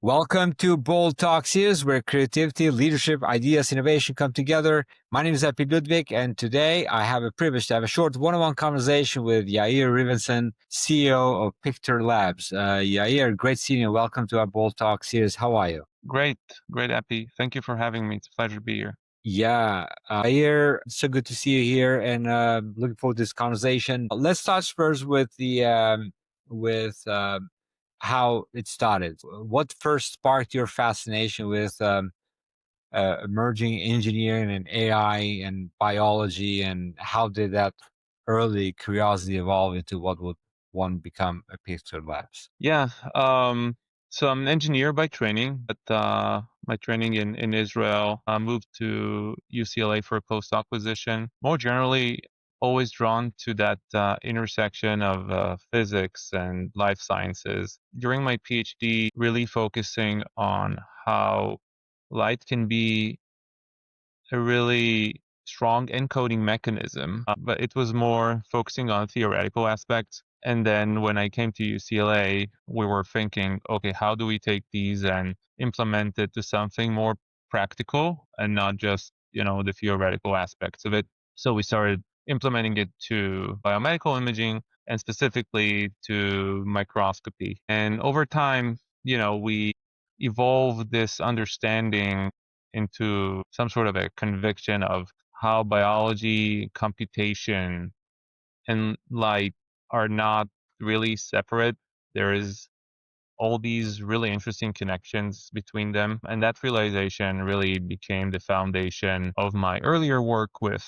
Welcome to Bold Talk Series, where creativity, leadership, ideas, innovation come together. My name is Epi Ludvik, and today I have a privilege to have a short one-on-one conversation with Yair Rivenson, CEO of Pictor Labs. Yair, great seeing you. Welcome to our Bold Talk Series. How are you? Great, Epi. Thank you for having me. It's a pleasure to be here. Yeah, Yair, so good to see you here, and looking forward to this conversation. Let's start first with how it started. What first sparked your fascination with emerging engineering and AI and biology, and how did that early curiosity evolve into what would one become a Pictor Labs? Yeah, so I'm an engineer by training, but my training in Israel. I moved to UCLA for a postdoc position. More generally, always drawn to that intersection of physics and life sciences. During my PhD, really focusing on how light can be a really strong encoding mechanism, but it was more focusing on theoretical aspects. And then when I came to UCLA, we were thinking, okay, how do we take these and implement it to something more practical and not just, the theoretical aspects of it. So we started implementing it to biomedical imaging and specifically to microscopy. And over time, we evolved this understanding into some sort of a conviction of how biology, computation, and light are not really separate. There is all these really interesting connections between them. And that realization really became the foundation of my earlier work with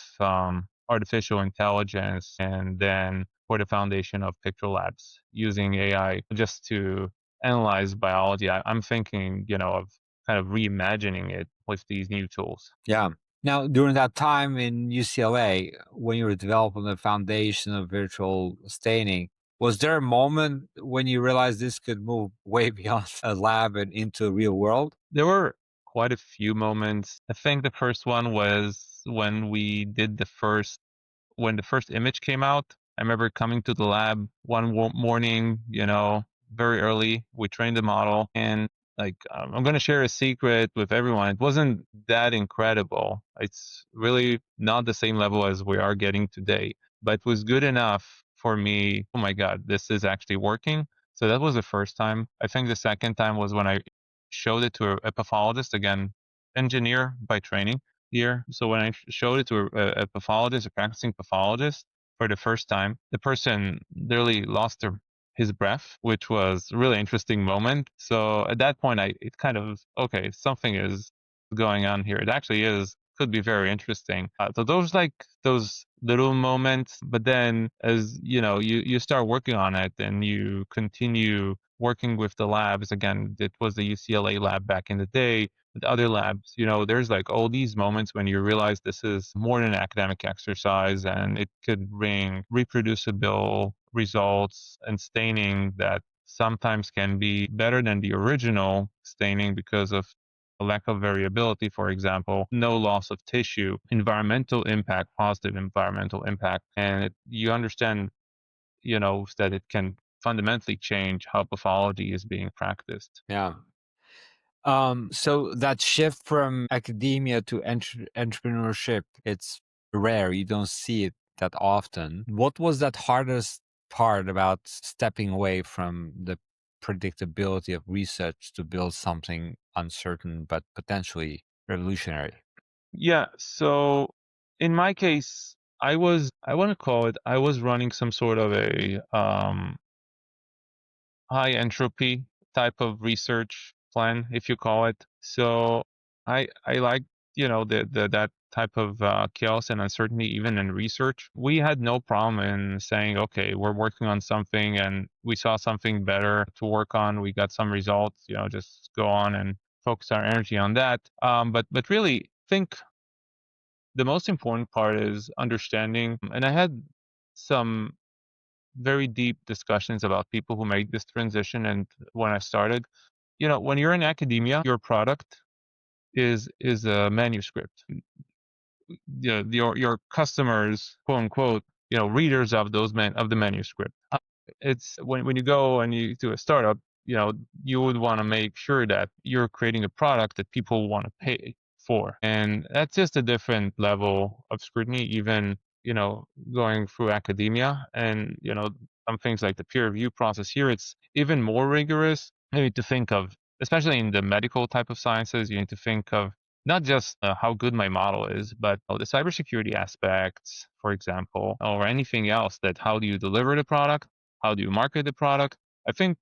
artificial intelligence, and then for the foundation of Pictor Labs using AI just to analyze biology. I'm thinking, of kind of reimagining it with these new tools. Yeah. Now, during that time in UCLA, when you were developing the foundation of virtual staining, was there a moment when you realized this could move way beyond a lab and into the real world? There were quite a few moments. I think the first one was when we did when the first image came out. I remember coming to the lab one morning, very early. We trained the model, and I'm going to share a secret with everyone. It wasn't that incredible. It's really not the same level as we are getting today, but it was good enough for me. Oh my God, this is actually working. So that was the first time. I think the second time was when I showed it to a pathologist, again, engineer by training here. So when I showed it to a pathologist, a practicing pathologist for the first time, the person literally lost his breath, which was a really interesting moment. So at that point, it kind of, okay, something is going on here. It actually could be very interesting. So those little moments, but then as you start working on it and you continue working with the labs. Again, it was the UCLA lab back in the day. With other labs, there's like all these moments when you realize this is more than an academic exercise and it could bring reproducible results and staining that sometimes can be better than the original staining because of a lack of variability, for example, no loss of tissue, environmental impact, positive environmental impact. And you understand, that it can fundamentally change how pathology is being practiced. Yeah. So that shift from academia to entrepreneurship, it's rare. You don't see it that often. What was that hardest part about stepping away from the predictability of research to build something uncertain but potentially revolutionary? Yeah. So in my case, I want to call it, I was running some sort of a high entropy type of research plan, if you call it. So I like, that type of chaos and uncertainty even in research. We had no problem in saying, okay, we're working on something and we saw something better to work on. We got some results, just go on and focus our energy on that. But really think the most important part is understanding. And I had some very deep discussions about people who made this transition. And when I started, when you're in academia, you're a product is a manuscript. Your customers, quote unquote, readers of of the manuscript. It's when you go and you do a startup, you would want to make sure that you're creating a product that people want to pay for, and that's just a different level of scrutiny. Even going through academia, and some things like the peer review process here, it's even more rigorous. You need to think of, especially in the medical type of sciences, you need to think of not just how good my model is, but the cybersecurity aspects, for example, or anything else. That how do you deliver the product? How do you market the product? I think,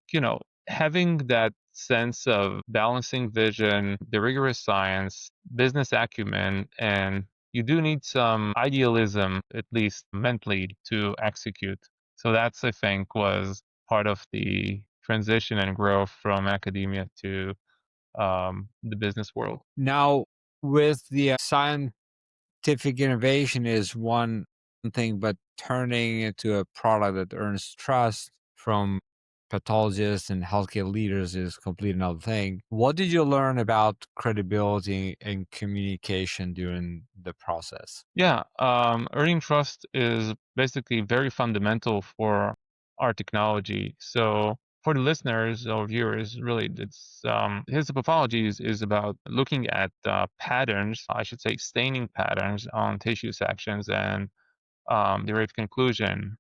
having that sense of balancing vision, the rigorous science, business acumen, and you do need some idealism, at least mentally, to execute. So that's, I think, was part of the transition and growth from academia to the business world. Now, with the scientific innovation is one thing, but turning it into a product that earns trust from pathologists and healthcare leaders is complete another thing. What did you learn about credibility and communication during the process? Yeah, earning trust is basically very fundamental for our technology. So for the listeners or viewers, really, it's histopathology is about looking at patterns, I should say, staining patterns on tissue sections, and derive conclusion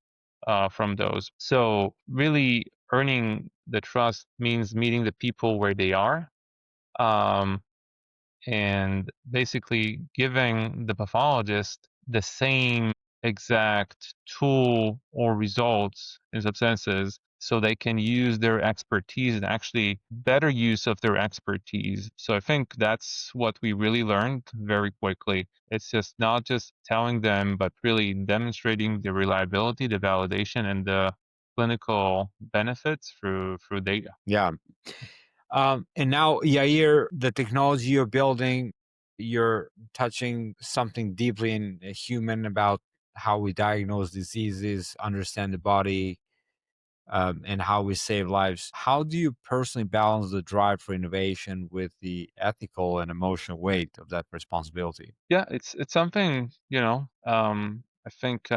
from those. So really, earning the trust means meeting the people where they are. Um, and basically giving the pathologist the same exact tool or results in some senses, so they can use their expertise and actually better use of their expertise. So I think that's what we really learned very quickly. It's just not just telling them, but really demonstrating the reliability, the validation, and the clinical benefits through data. Yeah. And now, Yair, the technology you're building, you're touching something deeply in a human about how we diagnose diseases, understand the body, and how we save lives. How do you personally balance the drive for innovation with the ethical and emotional weight of that responsibility? Yeah, it's something, I think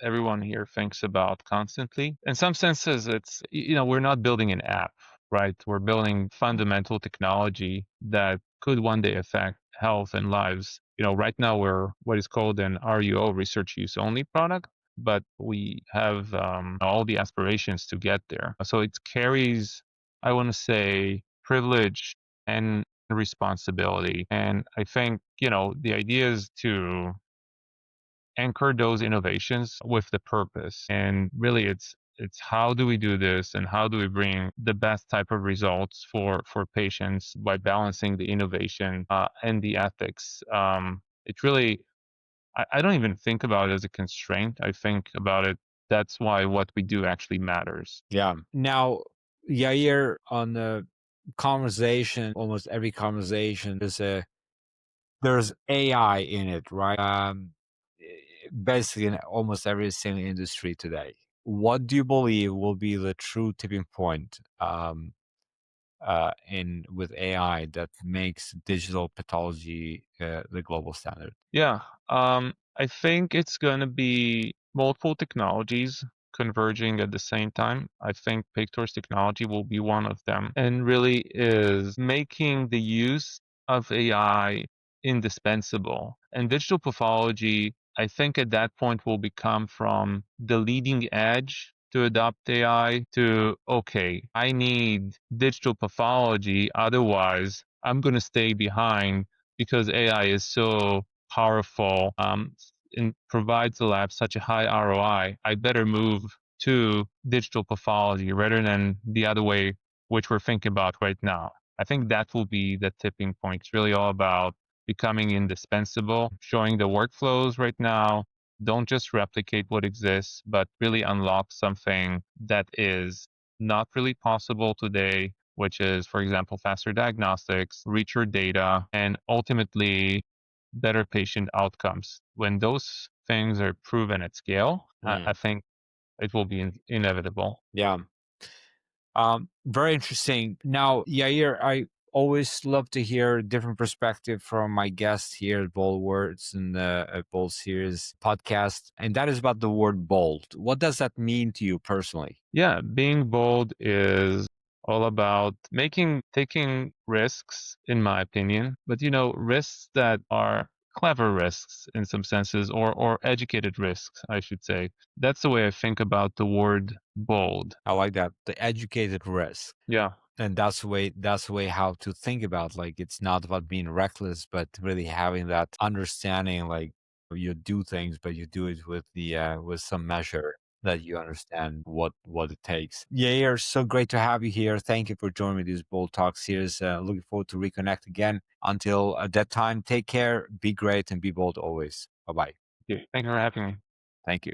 everyone here thinks about constantly. In some senses, it's, we're not building an app, right? We're building fundamental technology that could one day affect health and lives. Right now we're what is called an RUO, research use only product, but we have all the aspirations to get there. So it carries, I want to say, privilege and responsibility. And I think, the idea is to anchor those innovations with the purpose. And really, it's how do we do this, and how do we bring the best type of results for patients by balancing the innovation and the ethics. It really, I don't even think about it as a constraint. I think about it, that's why what we do actually matters. Yeah. Now, Yair, on the conversation, almost every conversation there's AI in it, right? Basically in almost every single industry today. What do you believe will be the true tipping point in with AI that makes digital pathology the global standard? Yeah, I think it's going to be multiple technologies converging at the same time. I think Pictor's technology will be one of them, and really is making the use of AI indispensable. And digital pathology, I think at that point will become from the leading edge to adopt AI to, okay, I need digital pathology, otherwise I'm going to stay behind because AI is so powerful, and provides the lab such a high ROI. I better move to digital pathology rather than the other way, which we're thinking about right now. I think that will be the tipping point. It's really all about becoming indispensable, showing the workflows right now. Don't just replicate what exists, but really unlock something that is not really possible today, which is, for example, faster diagnostics, richer data, and ultimately better patient outcomes. When those things are proven at scale, I Mm. think it will be inevitable. Yeah. Very interesting. Now, Yair, I always love to hear a different perspective from my guests here at Bold Words and the Bold Series podcast. And that is about the word bold. What does that mean to you personally? Yeah, being bold is all about taking risks, in my opinion, but risks that are clever risks in some senses, or educated risks, I should say. That's the way I think about the word bold. I like that. The educated risk. Yeah. And that's the way how to think about, like, it's not about being reckless, but really having that understanding, like, you do things, but you do it with the with some measure that you understand what it takes. Yair, so great to have you here. Thank you for joining me this Bold Talk series. Looking forward to reconnect again. Until that time, take care, be great, and be bold always. Bye bye. Yeah. Thank you for having me. Thank you.